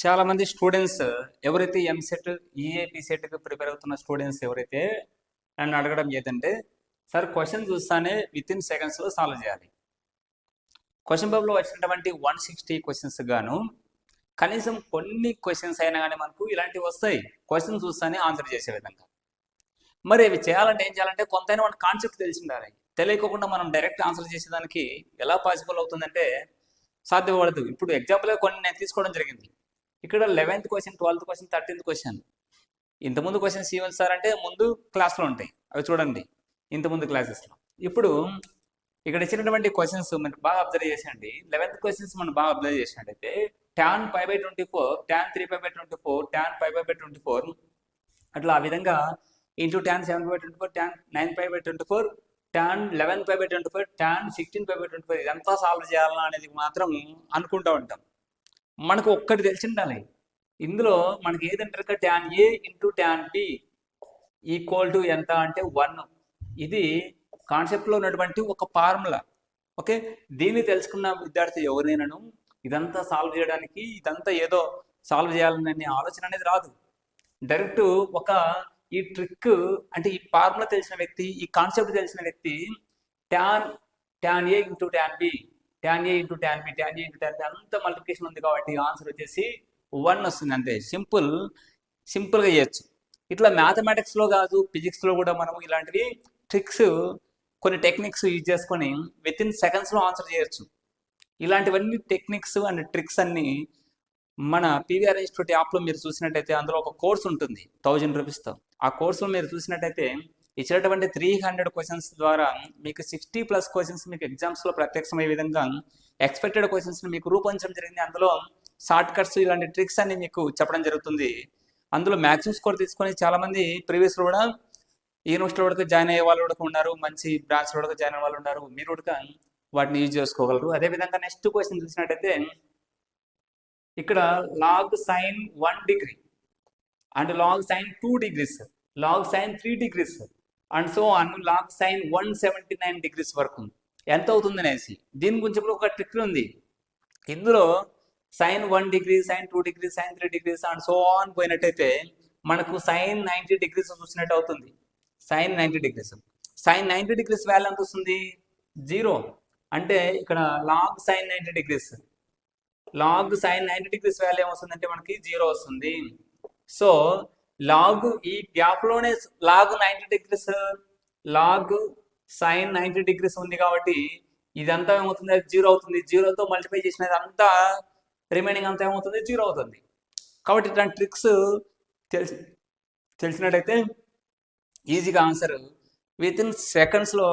చాలామంది స్టూడెంట్స్ ఎవరైతే ఎంసెట్ ఈఏపీ సెట్కి ప్రిపేర్ అవుతున్న స్టూడెంట్స్ ఎవరైతే నన్ను అడగడం ఏదంటే సార్ క్వశ్చన్ చూస్తానే విత్ ఇన్ సెకండ్స్లో సాల్వ్ చేయాలి. క్వశ్చన్ పేపర్లో వచ్చినటువంటి 160 క్వశ్చన్స్ గాను కనీసం కొన్ని క్వశ్చన్స్ అయినా కానీ మనకు ఇలాంటివి వస్తాయి, క్వశ్చన్ చూస్తానే ఆన్సర్ చేసే విధంగా. మరి ఇవి చేయాలంటే ఏం చేయాలంటే కొంతైనా మన కాన్సెప్ట్ తెలిసి ఉండాలి. తెలియకుండా మనం డైరెక్ట్ ఆన్సర్ చేసేదానికి ఎలా పాసిబుల్ అవుతుందంటే సాధ్యపడదు. ఇప్పుడు ఎగ్జాంపుల్గా కొన్ని నేను తీసుకోవడం జరిగింది. ఇక్కడ 11th question, 12th question, 13th question. ఇంతకుముందు క్వశ్చన్స్ ఏమని సార్ అంటే ముందు క్లాస్లో ఉంటాయి, అవి చూడండి ఇంతకుముందు క్లాసెస్లో. ఇప్పుడు ఇక్కడ ఇచ్చినటువంటి క్వశ్చన్స్ మీరు బాగా అబ్జర్వ్ చేసేయండి. 11th క్వశ్చన్స్ మనం బాగా అబ్జర్వ్ చేసినట్టయితే tan π/24, tan 3π/24, tan π/24 అట్లా ఆ విధంగా into tan 7π/24, tan 9π/24, tan 11π/24, tan 16π/24 ఇదంతా సాల్వ్ చేయాలా అనేది మాత్రం అనుకుంటూ ఉంటాం. మనకు ఒక్కటి తెలిసి ఉండాలి. ఇందులో మనకి ఏదంటారు tan A into tan B equal to ఎంత అంటే 1. ఇది కాన్సెప్ట్లో ఉన్నటువంటి ఒక ఫార్ములా. ఓకే, దీన్ని తెలుసుకున్న విద్యార్థి ఎవరైనాను ఇదంతా సాల్వ్ చేయడానికి, ఇదంతా ఏదో సాల్వ్ చేయాలనే ఆలోచన అనేది రాదు. డైరెక్ట్ ఒక ఈ ట్రిక్ అంటే ఈ ఫార్ములా తెలిసిన వ్యక్తి, ఈ కాన్సెప్ట్ తెలిసిన వ్యక్తి tan A into tan B, tan A into tan B, tan A into tan B అంత మల్టిప్లికేషన్ ఉంది కాబట్టి ఆన్సర్ వచ్చేసి 1 వస్తుంది. అంతే, సింపుల్గా చేయొచ్చు. ఇట్లా మ్యాథమెటిక్స్లో కాదు, ఫిజిక్స్లో కూడా మనం ఇలాంటివి ట్రిక్స్, కొన్ని టెక్నిక్స్ యూజ్ చేసుకొని విత్ ఇన్ సెకండ్స్లో ఆన్సర్ చేయొచ్చు. ఇలాంటివన్నీ టెక్నిక్స్ అండ్ ట్రిక్స్ అన్నీ మన పీవీఆర్ ఇన్స్టిట్యూట్ యాప్లో మీరు చూసినట్టయితే అందులో ఒక కోర్స్ ఉంటుంది 1000 రూపీస్తో. ఆ కోర్సులో మీరు చూసినట్టయితే ఇచ్చినటువంటి 300 క్వశ్చన్స్ ద్వారా మీకు 60+ క్వశ్చన్స్ మీకు ఎగ్జామ్స్లో ప్రత్యక్షమయ్యే విధంగా ఎక్స్పెక్టెడ్ క్వశ్చన్స్ని మీకు రూపొందించడం జరిగింది. అందులో షార్ట్ కట్స్ ఇలాంటి ట్రిక్స్ అన్ని మీకు చెప్పడం జరుగుతుంది. అందులో మ్యాక్సిమం స్కోర్ తీసుకొని చాలామంది ప్రీవియస్లో కూడా యూనివర్సిటీలో కూడా జాయిన్ అయ్యే వాళ్ళు కూడా ఉన్నారు, మంచి బ్రాంచ్లో కూడా జాయిన్ అయ్యే వాళ్ళు ఉన్నారు. మీరు కూడా వాటిని యూజ్ చేసుకోగలరు. అదేవిధంగా నెక్స్ట్ క్వశ్చన్ చూసినట్టయితే ఇక్కడ log sin 1 degree and log sin 2 degrees, log sin 3 degrees and so an log sin 179 degrees వరకు ఎంత అవుతుంది అనేసి దీని గురించి కూడా ఒక ట్రిక్ ఉంది. ఇందులో sin 1 degree, sin 2 degrees, sin 3 degrees and so on పోయినట్టయితే మనకు sin 90 degrees చూసినట్టు అవుతుంది. sin 90 degrees, sin 90 degrees value ఎంత వస్తుంది? 0. అంటే ఇక్కడ log sin 90 degrees, log sin 90 degrees value ఏమొస్తుందంటే మనకి 0 వస్తుంది. సో లాగ్ ఈ గ్యాప్లోనే log 90 degrees, log sin 90 degrees ఉంది కాబట్టి ఇదంతా ఏమవుతుంది? 0 అవుతుంది. 0తో మల్టిప్లై చేసినది అంతా రిమైనింగ్ అంతా ఏమవుతుంది? 0 అవుతుంది. కాబట్టి ఇట్లాంటి ట్రిక్స్ తెలిసినట్టయితే ఈజీగా ఆన్సర్ విత్ ఇన్ సెకండ్స్లో,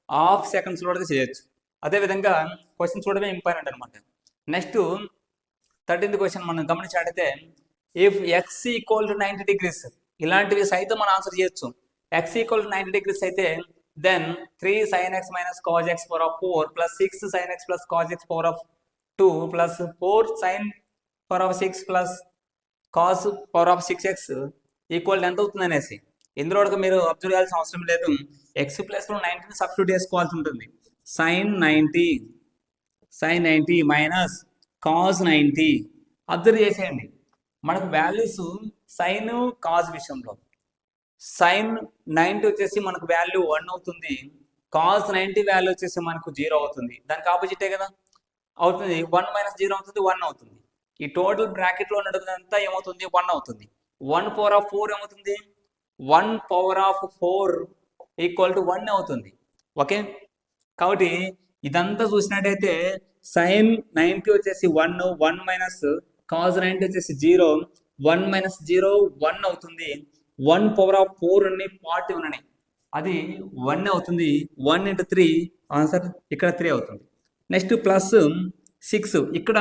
హాఫ్ సెకండ్స్లో కూడా చేయొచ్చు. అదేవిధంగా క్వశ్చన్ చూడడమే ఇంపార్టెంట్ అనమాట. నెక్స్ట్ 13th క్వశ్చన్ మనం గమనించినట్టయితే if x equal to 90 degrees ఇలాంటివి సైతం మనం ఆన్సర్ చేయొచ్చు. x ఈక్వల్ టు 90 degrees అయితే then 3 sin x minus cos x power of 4 plus 6 sin x plus cos x power of 2 plus 4 sin power of 6 plus cos power of 6x equal ఎంత అవుతుంది అనేసి ఇందులో కూడా మీరు observe చేయాల్సిన అవసరం లేదు. x ప్లస్లో 90 సబ్స్టిట్యూట్ చేసుకోవాల్సి ఉంటుంది. sin 90 మైనస్ cos 90 అబ్జర్వ్ చేసేయండి. మనకు వాల్యూస్ సైన్ కాజ్ విషయంలో sin 90 వచ్చేసి మనకు వాల్యూ 1 అవుతుంది, cos 90 వాల్యూ వచ్చేసి మనకు 0 అవుతుంది. దానికి ఆపోజిటే కదా అవుతుంది. 1 - 0 అవుతుంది, 1 అవుతుంది. ఈ టోటల్ బ్రాకెట్లో ఉన్నదంతా ఏమవుతుంది? 1 అవుతుంది. 1 పవర్ ఆఫ్ 4 ఏమవుతుంది? 1 పవర్ ఆఫ్ 4 ఈక్వల్ టు 1 అవుతుంది. ఓకే, కాబట్టి ఇదంతా చూసినట్టయితే sin 90 వచ్చేసి 1, 1 మైనస్ cos 90 వచ్చేసి 0, 1 - 0 1 అవుతుంది. 1 పవర్ ఆఫ్ 4 అన్ని 40 ఉన్నాయి, అది 1 అవుతుంది. 1 × 3 ఆన్సర్ ఇక్కడ 3 అవుతుంది. నెక్స్ట్ ప్లస్ 6 ఇక్కడ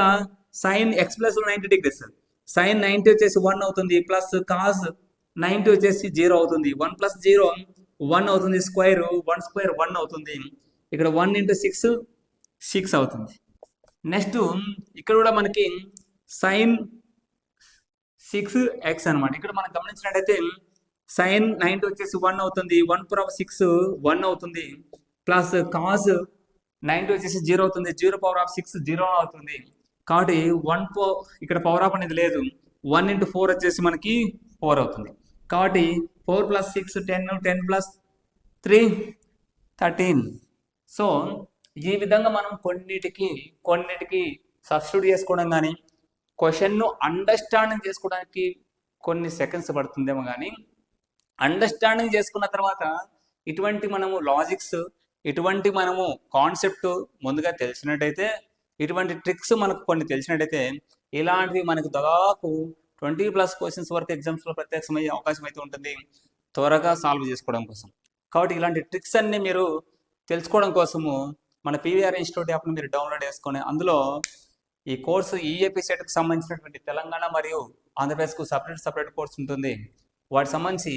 sin x plus 90 degrees, sin 90 వచ్చేసి 1 అవుతుంది, ప్లస్ cos 90 వచ్చేసి 0 అవుతుంది. 1 + 0 1 అవుతుంది, స్క్వేర్ 1 స్క్వేర్ 1 అవుతుంది. ఇక్కడ 1 × 6 6 అవుతుంది. నెక్స్ట్ ఇక్కడ కూడా మనకి sin 6x అనమాట. ఇక్కడ మనం గమనించినట్టయితే sin 90 వచ్చేసి 1 అవుతుంది, 1 పవర్ ఆఫ్ 6 1 అవుతుంది, ప్లస్ cos 90 వచ్చేసి 0 అవుతుంది, 0 పవర్ ఆఫ్ 6 0 అవుతుంది. కాబట్టి ఇక్కడ పవర్ ఆఫ్ అనేది లేదు. 1 into 4 వచ్చేసి మనకి 4 అవుతుంది. కాబట్టి 4 + 6 10, 10 + 3 13. సో ఈ విధంగా మనం కొన్నిటికి సబ్స్టిట్యూట్ చేసుకోవడం కానీ క్వశ్చన్ను అండర్స్టాండింగ్ చేసుకోవడానికి కొన్ని సెకండ్స్ పడుతుందేమో, కానీ అండర్స్టాండింగ్ చేసుకున్న తర్వాత ఇటువంటి మనము లాజిక్స్, ఇటువంటి మనము కాన్సెప్ట్ ముందుగా తెలిసినట్టయితే, ఇటువంటి ట్రిక్స్ మనకు కొన్ని తెలిసినట్టయితే ఇలాంటివి మనకు దాదాపు 20+ క్వశ్చన్స్ వరకు ఎగ్జామ్స్లో ప్రత్యక్షమయ్యే అవకాశం అయితే ఉంటుంది, త్వరగా సాల్వ్ చేసుకోవడం కోసం. కాబట్టి ఇలాంటి ట్రిక్స్ అన్నీ మీరు తెలుసుకోవడం కోసము మన పీవీఆర్ ఇన్స్టిట్యూట్ యాప్ను మీరు డౌన్లోడ్ చేసుకొని అందులో ఈ కోర్సు ఈఏపీ సెట్కి సంబంధించినటువంటి తెలంగాణ మరియు ఆంధ్రప్రదేశ్కు సపరేట్ కోర్స్ ఉంటుంది. వాటికి సంబంధించి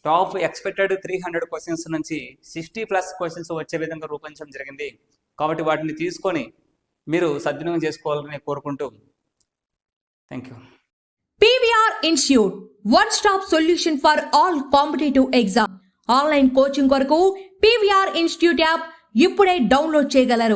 టాప్ ఎక్స్పెక్టెడ్ 300 క్వశ్చన్స్ నుంచి 60+ క్వశ్చన్స్ వచ్చే విధంగా రూపొందించడం జరిగింది. కాబట్టి వాటిని తీసుకొని మీరు సద్వినియోగం చేసుకోవాలని కోరుకుంటూ thank you. PVR Institute, one-stop solution for all competitive exam. Online coaching కొరకు PVR Institute యాప్ ఇప్పుడే డౌన్లోడ్ చేయగలరు.